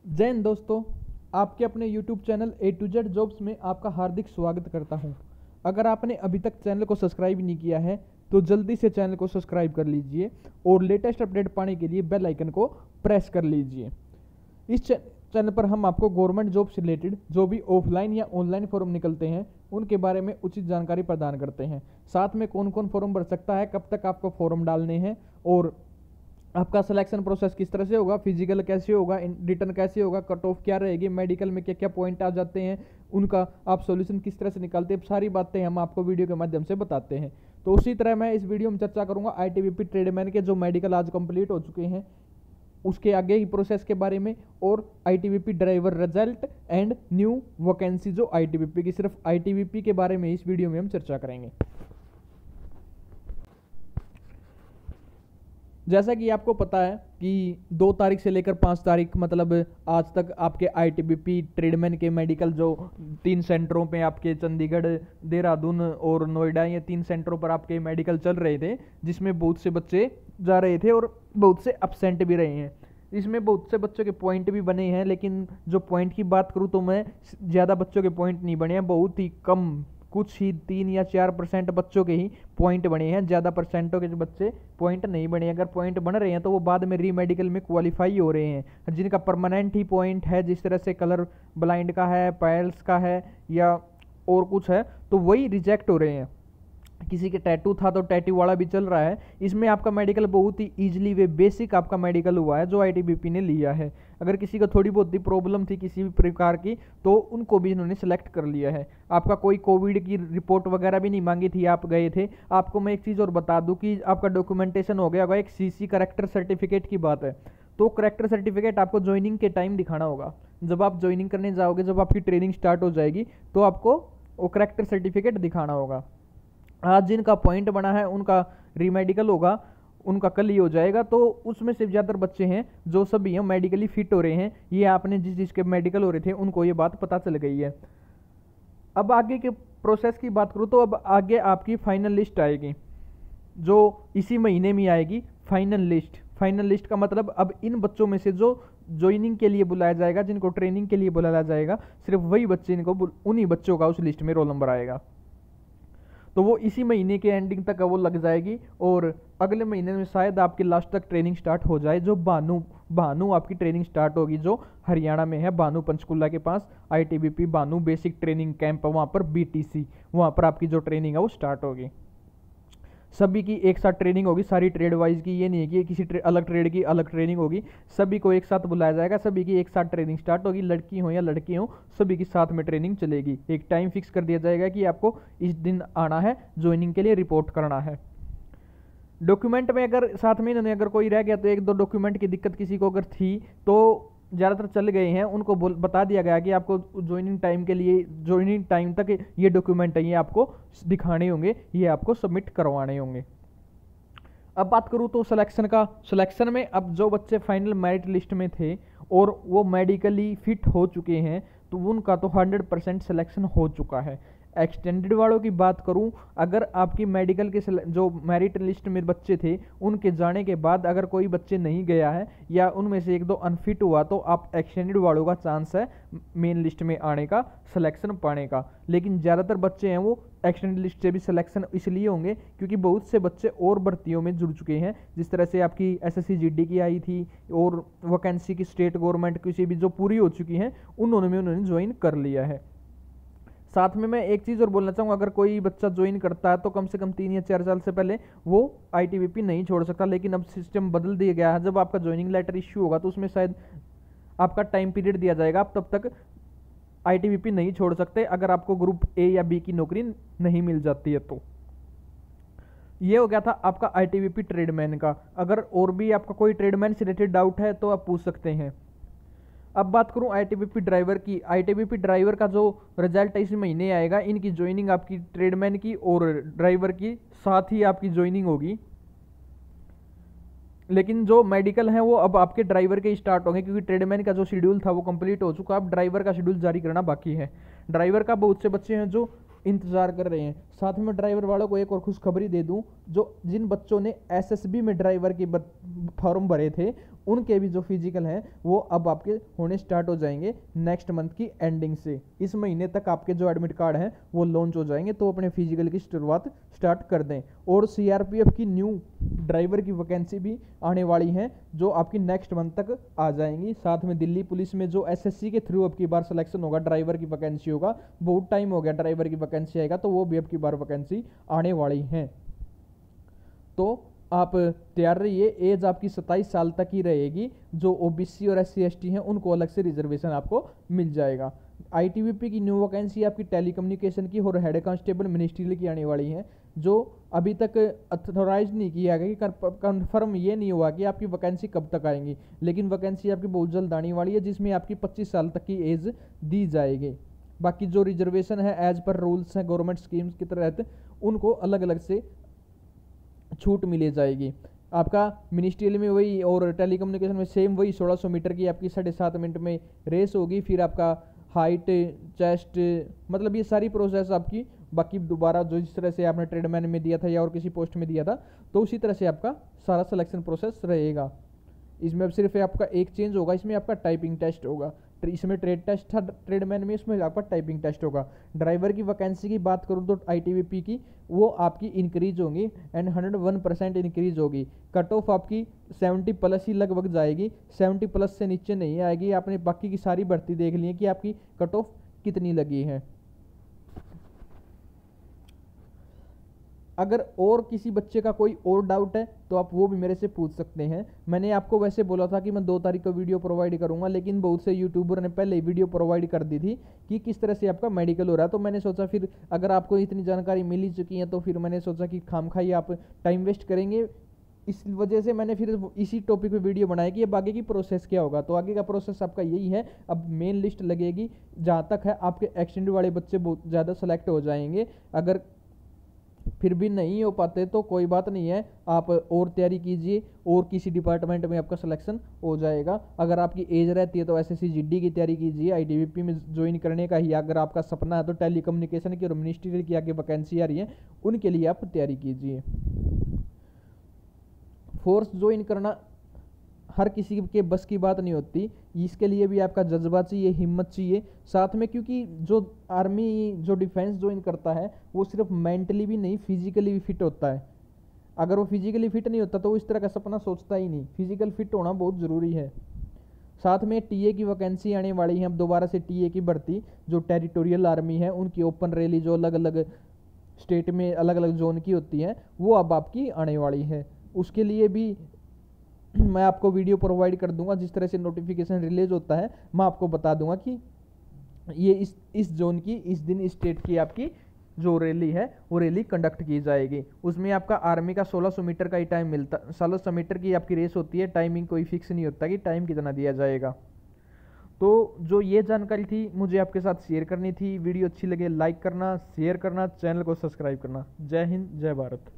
जय हिंद दोस्तों, आपके अपने YouTube channel A to Z jobs में आपका हार्दिक स्वागत करता हूं। अगर आपने अभी तक चैनल को सब्सक्राइब नहीं किया है तो जल्दी से चैनल को सब्सक्राइब कर लीजिए और लेटेस्ट अपडेट पाने के लिए बेल आइकन को प्रेस कर लीजिए। इस चैनल पर हम आपको गवर्नमेंट जॉब से रिलेटेड जो भी ऑफलाइन या ऑनलाइन फॉर्म निकलते हैं उनके बारे में उचित जानकारी प्रदान करते हैं। साथ में कौन कौन फॉर्म भर सकता है, कब तक आपको फॉर्म डालने हैं और आपका सिलेक्शन प्रोसेस किस तरह से होगा, फिजिकल कैसे होगा, रिटर्न कैसे होगा, कट ऑफ क्या रहेगी, मेडिकल में क्या क्या पॉइंट आ जाते हैं, उनका आप सॉल्यूशन किस तरह से निकालते हैं, सारी बातें हम आपको वीडियो के माध्यम से बताते हैं। तो उसी तरह मैं इस वीडियो में चर्चा करूंगा आईटीबीपी ट्रेडमैन के जो मेडिकल आज कंप्लीट हो चुके हैं उसके आगे ही प्रोसेस के बारे में, और ITBP driver result and new vacancy जो आईटीबीपी की, सिर्फ आईटीबीपी के बारे में इस वीडियो में हम चर्चा करेंगे। जैसा कि आपको पता है कि 2 तारीख से लेकर 5 तारीख मतलब आज तक आपके आईटीबीपी ट्रेडमैन के मेडिकल जो 3 सेंटरों पे आपके चंडीगढ़, देहरादून और नोएडा, ये 3 सेंटरों पर आपके मेडिकल चल रहे थे, जिसमें बहुत से बच्चे जा रहे थे और बहुत से अब्सेंट भी रहे हैं। इसमें बहुत से बच्चों के पॉइंट भी बने हैं, लेकिन जो पॉइंट की बात करूँ तो मैं ज़्यादा बच्चों के पॉइंट नहीं बने हैं, बहुत ही कम, कुछ ही 3 या 4% बच्चों के ही पॉइंट बने हैं। ज़्यादा परसेंटों के जो बच्चे पॉइंट नहीं बने। अगर पॉइंट बन रहे हैं तो वो बाद में री मेडिकल में क्वालिफाई हो रहे हैं। जिनका परमानेंट ही पॉइंट है, जिस तरह से कलर ब्लाइंड का है, पैल्स का है या और कुछ है, तो वही रिजेक्ट हो रहे हैं। किसी के टैटू था तो टैटू वाला भी चल रहा है। इसमें आपका मेडिकल बहुत ही ईजिली वे बेसिक आपका मेडिकल हुआ है जो आईटीबीपी ने लिया है। अगर किसी को थोड़ी बहुत भी प्रॉब्लम थी किसी भी प्रकार की तो उनको भी इन्होंने सेलेक्ट कर लिया है। आपका कोई कोविड की रिपोर्ट वगैरह भी नहीं मांगी थी, आप गए थे। आपको मैं एक चीज़ और बता दूं कि आपका डॉक्यूमेंटेशन हो गया होगा, एक सीसी करेक्टर सर्टिफिकेट की बात है, तो करेक्टर सर्टिफिकेट आपको ज्वाइनिंग के टाइम दिखाना होगा। जब आप ज्वाइनिंग करने जाओगे, जब आपकी ट्रेनिंग स्टार्ट हो जाएगी तो आपको वो करेक्टर सर्टिफिकेट दिखाना होगा। आज जिनका पॉइंट बना है उनका रीमेडिकल होगा, उनका कल ही हो जाएगा। तो उसमें से ज़्यादातर बच्चे हैं जो सभी हैं मेडिकली फिट हो रहे हैं। ये आपने जिस जिसके मेडिकल हो रहे थे उनको ये बात पता चल गई है। अब आगे के प्रोसेस की बात करूँ तो अब आगे आपकी फाइनल लिस्ट आएगी जो इसी महीने में आएगी। फाइनल लिस्ट का मतलब अब इन बच्चों में से जो ज्वाइनिंग के लिए बुलाया जाएगा, जिनको ट्रेनिंग के लिए बुलाया जाएगा, सिर्फ वही बच्चे, इनको उन्हीं बच्चों का उस लिस्ट में रोल नंबर आएगा। तो वो इसी महीने के एंडिंग तक वो लग जाएगी और अगले महीने में शायद आपकी लास्ट तक ट्रेनिंग स्टार्ट हो जाए। जो भानु आपकी ट्रेनिंग स्टार्ट होगी जो हरियाणा में है, भानु पंचकुला के पास ITBP Bhanu basic training camp, वहाँ पर बीटीसी, वहाँ पर आपकी जो ट्रेनिंग है वो स्टार्ट होगी। सभी की एक साथ ट्रेनिंग होगी, सारी ट्रेड वाइज की, ये नहीं है कि किसी अलग ट्रेड की अलग ट्रेनिंग होगी। सभी को एक साथ बुलाया जाएगा, सभी की एक साथ ट्रेनिंग स्टार्ट होगी, लड़की हो या लड़के हो सभी की साथ में ट्रेनिंग चलेगी। एक टाइम फिक्स कर दिया जाएगा कि आपको इस दिन आना है, ज्वाइनिंग के लिए रिपोर्ट करना है। डॉक्यूमेंट में अगर साथ में इन्होंने अगर कोई रह गया तो 1-2 डॉक्यूमेंट की दिक्कत किसी को अगर थी तो ज़्यादातर चल गए हैं, उनको बता दिया गया कि आपको ज्वाइनिंग टाइम के लिए, ज्वाइनिंग टाइम तक ये डॉक्यूमेंट है ये आपको दिखाने होंगे, ये आपको सबमिट करवाने होंगे। अब बात करूँ तो सिलेक्शन में अब जो बच्चे फाइनल मेरिट लिस्ट में थे और वो मेडिकली फिट हो चुके हैं तो उनका तो 100% सिलेक्शन हो चुका है। एक्सटेंडेड वालों की बात करूं, अगर आपकी मेडिकल के जो मेरिट लिस्ट में बच्चे थे उनके जाने के बाद अगर कोई बच्चे नहीं गया है या उनमें से 1-2 अनफिट हुआ तो आप एक्सटेंडेड वालों का चांस है मेन लिस्ट में आने का, सिलेक्शन पाने का। लेकिन ज़्यादातर बच्चे हैं वो एक्सटेंडेड लिस्ट से भी सिलेक्शन इसलिए होंगे क्योंकि बहुत से बच्चे और भर्तियों में जुड़ चुके हैं। जिस तरह से आपकी एसएससी जीडी की आई थी और वैकेंसी की स्टेट गवर्नमेंट किसी भी जो पूरी हो चुकी हैं उन्होंने ज्वाइन कर लिया है। साथ में मैं एक चीज़ और बोलना चाहूँगा, अगर कोई बच्चा ज्वाइन करता है तो कम से कम 3 या 4 साल से पहले वो आईटीबीपी नहीं छोड़ सकता। लेकिन अब सिस्टम बदल दिया गया है, जब आपका ज्वाइनिंग लेटर इश्यू होगा तो उसमें शायद आपका टाइम पीरियड दिया जाएगा, आप तब तक आईटीबीपी नहीं छोड़ सकते अगर आपको ग्रुप ए या बी की नौकरी नहीं मिल जाती है। तो ये हो गया था आपका आईटीबीपी ट्रेडमैन का। अगर और भी आपका कोई ट्रेडमैन से रिलेटेड डाउट है तो आप पूछ सकते हैं। अब बात करूं आईटीबीपी ड्राइवर की। आईटीबीपी ड्राइवर का जो रिजल्ट इसी महीने आएगा, इनकी ज्वाइनिंग आपकी ट्रेडमैन की और ड्राइवर की साथ ही आपकी ज्वाइनिंग होगी। लेकिन जो मेडिकल है वो अब आपके ड्राइवर के स्टार्ट होंगे क्योंकि ट्रेडमैन का जो शेड्यूल था वो कंप्लीट हो चुका। अब ड्राइवर का शेड्यूल जारी करना बाकी है। ड्राइवर का बहुत से बच्चे हैं जो इंतजार कर रहे हैं। साथ में ड्राइवर वालों को एक और खुशखबरी दे दूं, जो जिन बच्चों ने एसएसबी में ड्राइवर के फॉर्म भरे थे उनके भी जो फिजिकल हैं वो अब आपके होने स्टार्ट हो जाएंगे नेक्स्ट मंथ की एंडिंग से। इस महीने तक आपके जो एडमिट कार्ड हैं वो लॉन्च हो जाएंगे, तो अपने फिजिकल की शुरुआत स्टार्ट कर दें। और सीआरपीएफ की न्यू ड्राइवर की वैकेंसी भी आने वाली हैं जो आपकी नेक्स्ट मंथ तक आ जाएंगी। साथ में दिल्ली पुलिस में जो एसएससी के थ्रू अब की बार सिलेक्शन होगा, ड्राइवर की वैकेंसी होगा, बहुत टाइम हो गया ड्राइवर की वैकेंसी आएगा, तो वो भी अब की बार वैकेंसी आने वाली हैं। तो आप तैयार रहिए। एज आपकी 27 साल तक ही रहेगी। जो ओबीसी और एससी एसटी हैं उनको अलग से रिजर्वेशन आपको मिल जाएगा। आईटीबीपी की न्यू वैकेंसी आपकी टेलीकम्युनिकेशन की और हेड कांस्टेबल मिनिस्ट्रियल की आने वाली है, जो अभी तक अथोराइज नहीं किया गया कि कंफर्म ये नहीं हुआ कि आपकी वैकेंसी कब तक आएंगी, लेकिन वैकेंसी आपकी बहुत जल्द आने वाली है जिसमें आपकी 25 साल तक की एज दी जाएगी। बाकी जो रिजर्वेशन है एज पर रूल्स हैं गवर्नमेंट स्कीम्स के तहत, उनको अलग अलग से छूट मिली जाएगी। आपका मिनिस्ट्रियल में वही और टेलीकम्युनिकेशन में सेम वही 1600 मीटर की आपकी 7.5 मिनट में रेस होगी। फिर आपका हाइट, चेस्ट, मतलब ये सारी प्रोसेस आपकी बाकी दोबारा जो जिस तरह से आपने ट्रेडमैन में दिया था या और किसी पोस्ट में दिया था, तो उसी तरह से आपका सारा सिलेक्शन प्रोसेस रहेगा। इसमें अब सिर्फ आपका एक चेंज होगा, इसमें आपका टाइपिंग टेस्ट होगा। इसमें ट्रेड टेस्ट था ट्रेडमैन में, इसमें आपका टाइपिंग टेस्ट होगा। ड्राइवर की वैकेंसी की बात करूँ तो आईटीबीपी की वो आपकी इंक्रीज होगी एंड 101% इंक्रीज होगी। कट ऑफ आपकी 70 प्लस ही लगभग जाएगी, 70 प्लस से नीचे नहीं आएगी। आपने बाकी की सारी भर्ती देख ली है कि आपकी कट ऑफ कितनी लगी है। अगर और किसी बच्चे का कोई और डाउट है तो आप वो भी मेरे से पूछ सकते हैं। मैंने आपको वैसे बोला था कि मैं 2 तारीख को वीडियो प्रोवाइड करूंगा, लेकिन बहुत से यूट्यूबर ने पहले ही वीडियो प्रोवाइड कर दी थी कि किस तरह से आपका मेडिकल हो रहा है। तो मैंने सोचा फिर अगर आपको इतनी जानकारी मिल ही चुकी है तो फिर मैंने सोचा कि खामखाई आप टाइम वेस्ट करेंगे, इस वजह से मैंने फिर इसी टॉपिक पे वीडियो बनाया कि अब आगे की प्रोसेस क्या होगा। तो आगे का प्रोसेस आपका यही है, अब मेन लिस्ट लगेगी। जहाँ तक है आपके एक्सटेंड वाले बच्चे बहुत ज़्यादा सेलेक्ट हो जाएंगे। अगर फिर भी नहीं हो पाते तो कोई बात नहीं है, आप और तैयारी कीजिए और किसी डिपार्टमेंट में आपका सिलेक्शन हो जाएगा। अगर आपकी एज रहती है तो एसएससी जीडी की तैयारी कीजिए। आईटीबीपी में ज्वाइन करने का ही अगर आपका सपना है तो टेलीकम्युनिकेशन की और मिनिस्ट्रियल की आगे वैकेंसी आ रही है, उनके लिए आप तैयारी कीजिए। फोर्स ज्वाइन करना हर किसी के बस की बात नहीं होती, इसके लिए भी आपका जज्बा चाहिए, हिम्मत चाहिए साथ में, क्योंकि जो आर्मी जो डिफेंस ज्वाइन करता है वो सिर्फ मेंटली भी नहीं फिजिकली भी फिट होता है। अगर वो फिजिकली फिट नहीं होता तो वो इस तरह का सपना सोचता ही नहीं। फिजिकल फिट होना बहुत ज़रूरी है। साथ में टीए की वैकेंसी आने वाली है। अब दोबारा से टीए की भर्ती जो टेरिटोरियल आर्मी है उनकी ओपन रैली जो अलग अलग स्टेट में अलग अलग जोन की होती है वो अब आपकी आने वाली है। उसके लिए भी मैं आपको वीडियो प्रोवाइड कर दूंगा। जिस तरह से नोटिफिकेशन रिलीज होता है मैं आपको बता दूंगा कि ये इस जोन की इस दिन इस स्टेट की आपकी जो रैली है वो रैली कंडक्ट की जाएगी। उसमें आपका आर्मी का 1600 मीटर का ही टाइम मिलता, 1600 मीटर की आपकी रेस होती है। टाइमिंग कोई फिक्स नहीं होता कि टाइम कितना दिया जाएगा। तो जो ये जानकारी थी मुझे आपके साथ शेयर करनी थी। वीडियो अच्छी लगे लाइक करना, शेयर करना, चैनल को सब्सक्राइब करना। जय हिंद, जय भारत।